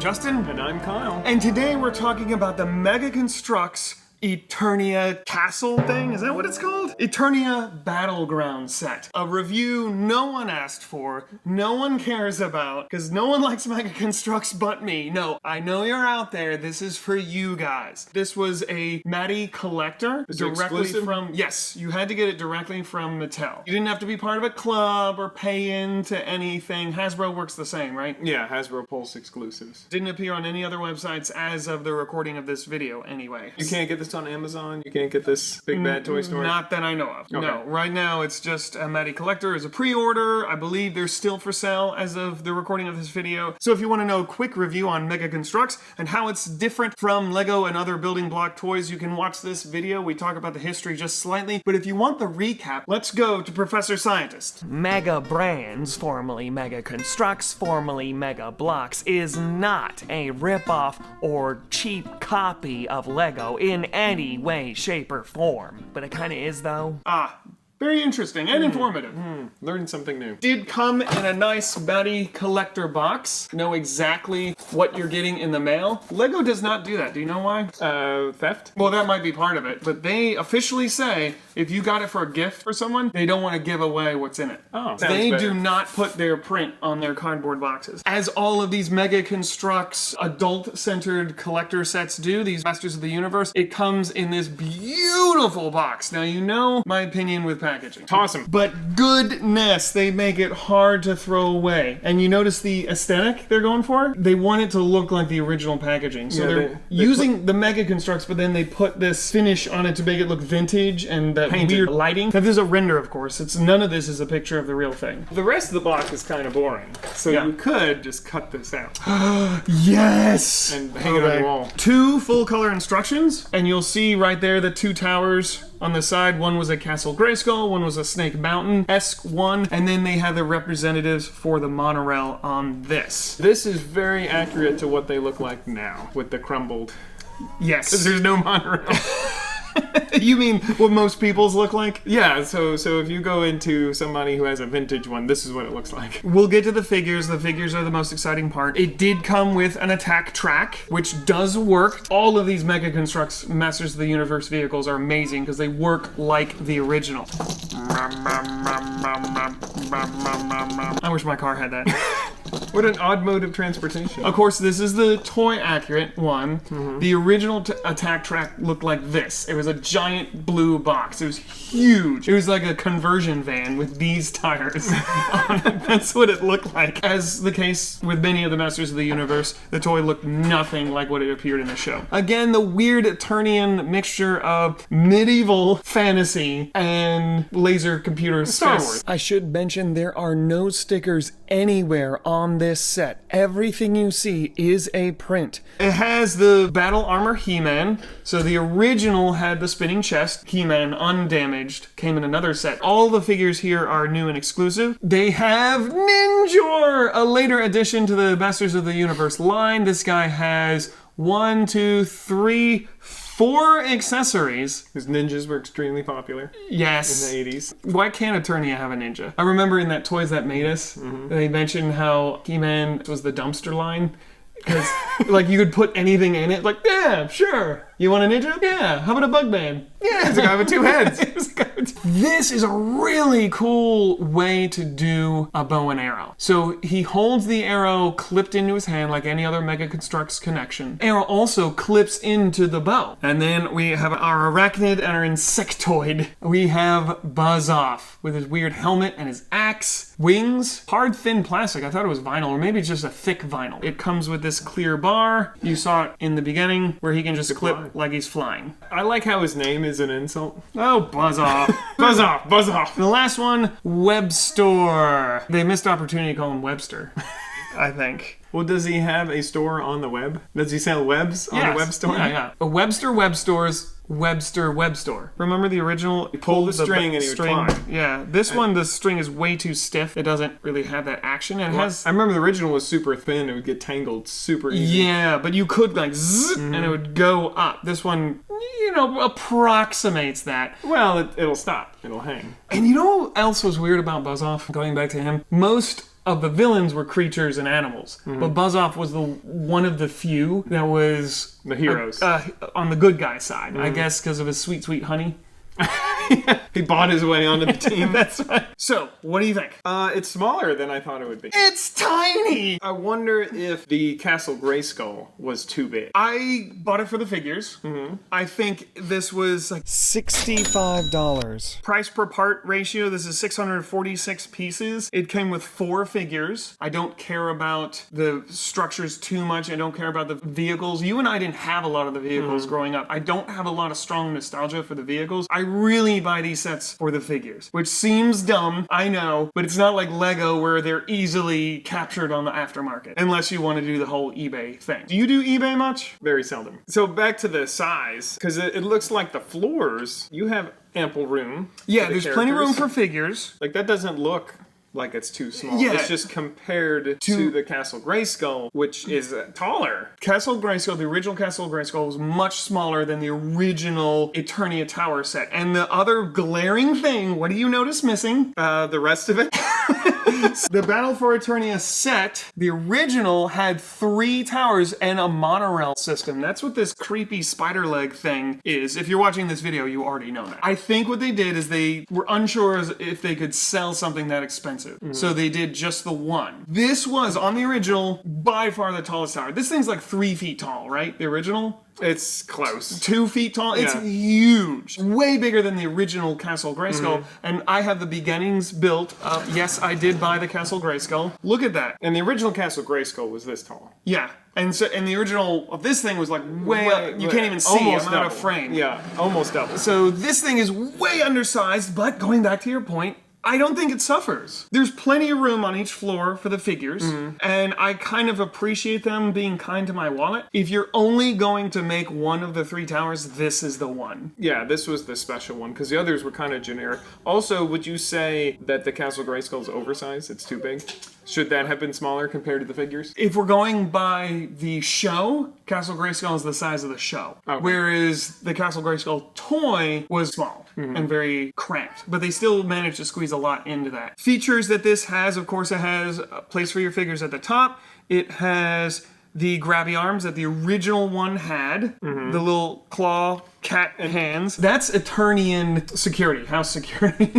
Justin. And I'm Kyle. And today we're talking about the Mega Construx Eternia Castle thing. Is that what it's called? Eternia Battleground set. A review no one asked for, no one cares about, because no one likes Mega Construx but me. No, I know you're out there. This is for you guys. This was a Matty Collector. Is it exclusive? Yes, you had to get it directly from Mattel. You didn't have to be part of a club or pay into anything. Hasbro works the same, right? Yeah, Hasbro Pulse exclusives. Didn't appear on any other websites as of the recording of this video anyway. You can't get this on Amazon? You can't get this Big Bad Toy Store? Not that I know of. Okay. No, right now it's just a Matty Collector as a pre-order. I believe they're still for sale as of the recording of this video. So if you want to know a quick review on Mega Construx and how it's different from Lego and other building block toys, you can watch this video. We talk about the history just slightly. But if you want the recap, let's go to Professor Scientist. Mega Brands, formerly Mega Construx, formerly Mega Blocks, is not a ripoff or cheap copy of Lego in any way, shape, or form. But it kinda is, though. Very interesting and informative. Learned something new. Did come in a nice Matty Collector box. Know exactly what you're getting in the mail. Lego does not do that. Do you know why? Theft? Well, that might be part of it, but they officially say if you got it for a gift for someone, they don't want to give away what's in it. Oh, sounds they better. do not put their print on their cardboard boxes. As all of these Mega Construx adult-centered collector sets do, these Masters of the Universe, it comes in this beautiful box. Now, you know my opinion with packaging. Toss 'em. But goodness, they make it hard to throw away. And you notice the aesthetic they're going for? They want it to look like the original packaging. So Yeah, they're they using the Mega Construx, but then they put this finish on it to make it look vintage and that Painted. weird lighting. Now, this is a render, of course. None of this is a picture of the real thing. The rest of the box is kind of boring. So Yeah. you could just cut this out Yes! and hang it on your wall. 2 full color instructions, and you'll see right there the 2 towers on the side. One was a Castle Grayskull, one was a Snake Mountain-esque one, and then they have the representatives for the monorail on this. This is very accurate to what they look like now with the crumbled. Yes. There's no monorail. You mean what most people's look like? Yeah, so if you go into somebody who has a vintage one, this is what it looks like. We'll get to the figures. The figures are the most exciting part. It did come with an attack track, which does work. All of these Mega Construx Masters of the Universe vehicles are amazing because they work like the original. I wish my car had that. What an odd mode of transportation. Of course, this is the toy accurate one. The original attack track looked like this. It was a giant blue box. It was huge. It was like a conversion van with these tires on it. That's what it looked like. As the case with many of the Masters of the Universe, the toy looked nothing like what it appeared in the show. Again, the weird Eternian mixture of medieval fantasy and laser computer Star space. Wars. I should mention there are no stickers anywhere on this set. Everything you see is a print. It has the battle armor He-Man. So the original had the spinning chest. He-Man undamaged came in another set. All the figures here are new and exclusive. They have Ninjor, a later addition to the Masters of the Universe line. This guy has 1, 2, 3, 4 accessories. Because ninjas were extremely popular Yes. in the 80s. Why can't Eternia have a ninja? I remember in that Toys That Made Us, they mentioned how He-Man was the dumpster line. Because, like, you could put anything in it. Like, yeah, sure. You want a ninja? Yeah. How about a bug man? Yeah. It's a guy with 2 heads. This is a really cool way to do a bow and arrow. So he holds the arrow clipped into his hand like any other Mega Construx connection. Arrow also clips into the bow. And then we have our arachnid and our insectoid. We have Buzzoff with his weird helmet and his axe, wings, hard thin plastic. I thought it was vinyl, or maybe it's just a thick vinyl. It comes with this clear bar. You saw it in the beginning where he can just clip like he's flying. I like how his name is an insult. Oh, Buzzoff. Buzz off, buzz off. The last one, Webstor. They missed opportunity to call him Webster, I think. Well, does he have a store on the web? Does he sell webs on the web store? Yeah. A Webster Web Stores, Webster Web Store. Remember the original? You pull the string and he would climb. Yeah. This one, the string is way too stiff. It doesn't really have that action. It has... I remember the original was super thin. It would get tangled super easy. Yeah, but you could like zzz, and it would go up. This one, you know, approximates that. Well, it'll stop. It'll hang. And you know what else was weird about Buzzoff? Going back to him, most of the villains were creatures and animals. But Buzzoff was one of the few that was The heroes. on the good guy side. I guess because of his sweet, sweet honey. He bought his way onto the team. That's right. So, what do you think? It's smaller than I thought it would be. It's tiny! I wonder if the Castle Grayskull was too big. I bought it for the figures. I think this was like $65. Price per part ratio, this is 646 pieces. It came with 4 figures. I don't care about the structures too much. I don't care about the vehicles. You and I didn't have a lot of the vehicles growing up. I don't have a lot of strong nostalgia for the vehicles. I really buy these sets for the figures, which seems dumb, I know, but it's not like Lego where they're easily captured on the aftermarket, unless you want to do the whole eBay thing. Do you do eBay much? Very seldom. So back to the size, because it looks like the floors, you have ample room. Yeah, for the there's plenty of room characters. for figures. Like, that doesn't look like it's too small. Yeah. It's just compared to the Castle Grayskull, which is taller. Castle Grayskull, the original Castle Grayskull, was much smaller than the original Eternia Tower set. And the other glaring thing, what do you notice missing? The rest of it? The Battle for Eternia set, the original had 3 towers and a monorail system. That's what this creepy spider leg thing is. If you're watching this video, you already know that. I think what they did is they were unsure as if they could sell something that expensive. So they did just the one. This was, on the original, by far the tallest tower. This thing's like 3 feet tall, right? The original? It's close. 2 feet tall. It's Yeah. huge. Way bigger than the original Castle Grayskull. And I have the beginnings built. Yes, I did buy the Castle Grayskull. Look at that. And the original Castle Grayskull was this tall. Yeah. And the original of this thing was like way up. You can't even see. Almost I'm out of double. frame. Yeah, almost double. So this thing is way undersized, but going back to your point, I don't think it suffers. There's plenty of room on each floor for the figures, and I kind of appreciate them being kind to my wallet. If you're only going to make one of the 3 towers, this is the one. Yeah, this was the special one, because the others were kind of generic. Also, would you say that the Castle Grayskull is oversized? It's too big? Should that have been smaller compared to the figures? If we're going by the show, Castle Grayskull is the size of the show. Okay. Whereas the Castle Grayskull toy was small and very cramped. But they still managed to squeeze a lot into that. Features that this has, of course, it has a place for your figures at the top. It has the grabby arms that the original one had. The little claw cat hands. That's Eternian security, house security.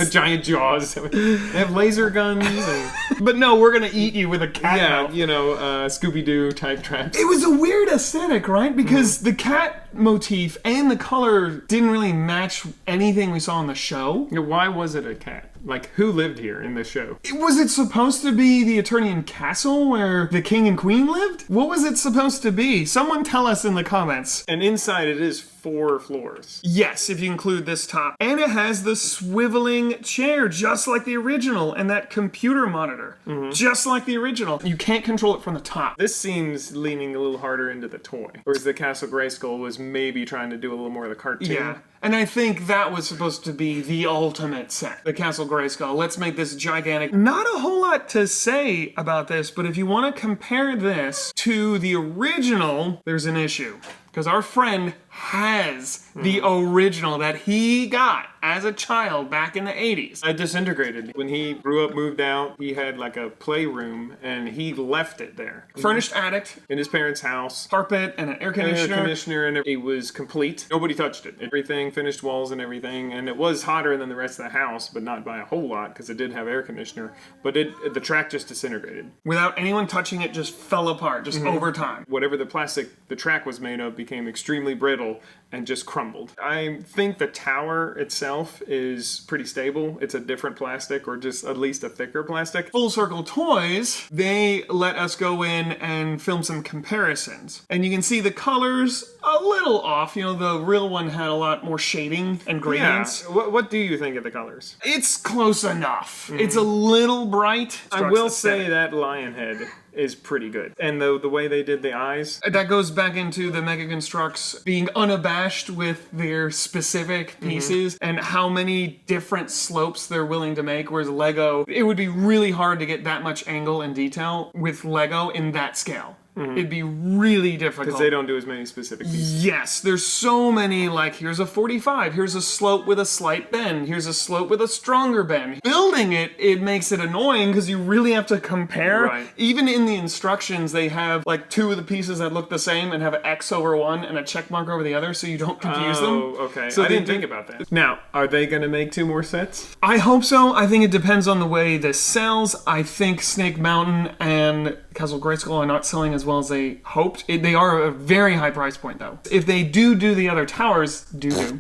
Giant jaws. They have laser guns. And, But no, we're gonna eat you with a cat mouth. Scooby-Doo type traps. It was a weird aesthetic, right? Because the cat motif and the color didn't really match anything we saw in the show. Why was it a cat? Like, who lived here in the show? Was it supposed to be the Eternian castle where the king and queen lived? What was it supposed to be? Someone tell us in the comments. And inside it is 4 floors. Yes, if you include this top. And it has the swiveling chair, just like the original, and that computer monitor, just like the original. You can't control it from the top. This seems leaning a little harder into the toy. Whereas the Castle Grayskull was maybe trying to do a little more of the cartoon. Yeah. And I think that was supposed to be the ultimate set, the Castle Grayskull. Let's make this gigantic. Not a whole lot to say about this, but if you want to compare this to the original, there's an issue. Because our friend has the original that he got as a child back in the 80s. It disintegrated. When he grew up, moved out, he had like a playroom and he left it there. Furnished attic, In his parents' house. carpet, and an air conditioner. And it was complete. Nobody touched it. Everything, finished walls and everything, and it was hotter than the rest of the house, but not by a whole lot because it did have air conditioner. But the track just disintegrated. Without anyone touching it, just fell apart, just over time. Whatever the track was made of became extremely brittle and just crumbled. I think the tower itself is pretty stable. It's a different plastic, or just at least a thicker plastic. Full Circle Toys, they let us go in and film some comparisons. And you can see the colors a little off. You know, the real one had a lot more shading and Yeah. gradients. What do you think of the colors? It's close enough. It's a little bright. I will say that lion head is pretty good. And the way they did the eyes. That goes back into the Mega Constructs being unabashed with their specific pieces and how many different slopes they're willing to make, whereas Lego, it would be really hard to get that much angle and detail with Lego in that scale. It'd be really difficult. Because they don't do as many specific pieces. Yes, there's so many, like, here's a 45, here's a slope with a slight bend, here's a slope with a stronger bend. Building it makes it annoying because you really have to compare. Right. Even in the instructions, they have, like, two of the pieces that look the same and have an X over one and a check mark over the other so you don't confuse them. Oh, okay. So I didn't think about that. Now, are they going to make 2 more sets? I hope so. I think it depends on the way this sells. I think Snake Mountain and Castle Grayskull are not selling as well as they hoped. They are a very high price point, though. If they do the other towers,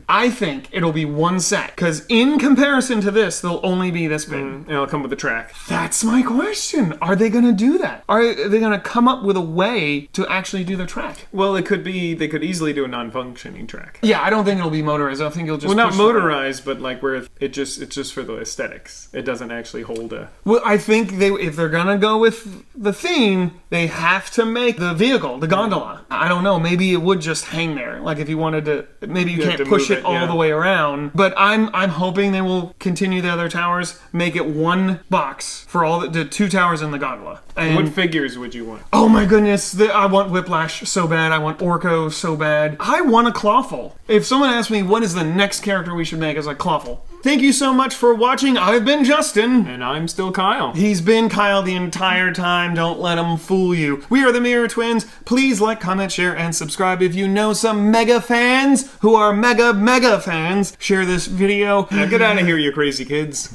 I think it'll be 1 set. Because in comparison to this, they'll only be this big. And it'll come with a track. That's my question. Are they going to do that? Are they going to come up with a way to actually do the track? Well, it could be, they could easily do a non-functioning track. Yeah, I don't think it'll be motorized. I think it'll just Well, not push motorized, but like where it's just for the aesthetics. It doesn't actually hold a... Well, I think if they're gonna go with the theme, they have to make the vehicle, the gondola. I don't know, maybe it would just hang there. Like if you wanted to, maybe you can't push it all the way around. But I'm hoping they will continue the other towers, make it 1 box for all the 2 towers in the gondola. And What figures would you want? oh my goodness, I want Whiplash so bad. I want Orko so bad. I want a Clawful. If someone asked me what is the next character we should make, I was like Clawful. Thank you so much for watching. I've been Justin. And I'm still Kyle. He's been Kyle the entire time. Don't let him fool you. We are the Mirror Twins. Please like, comment, share, and subscribe. If you know some Mega fans who are mega fans, share this video. Now get out of here, you crazy kids.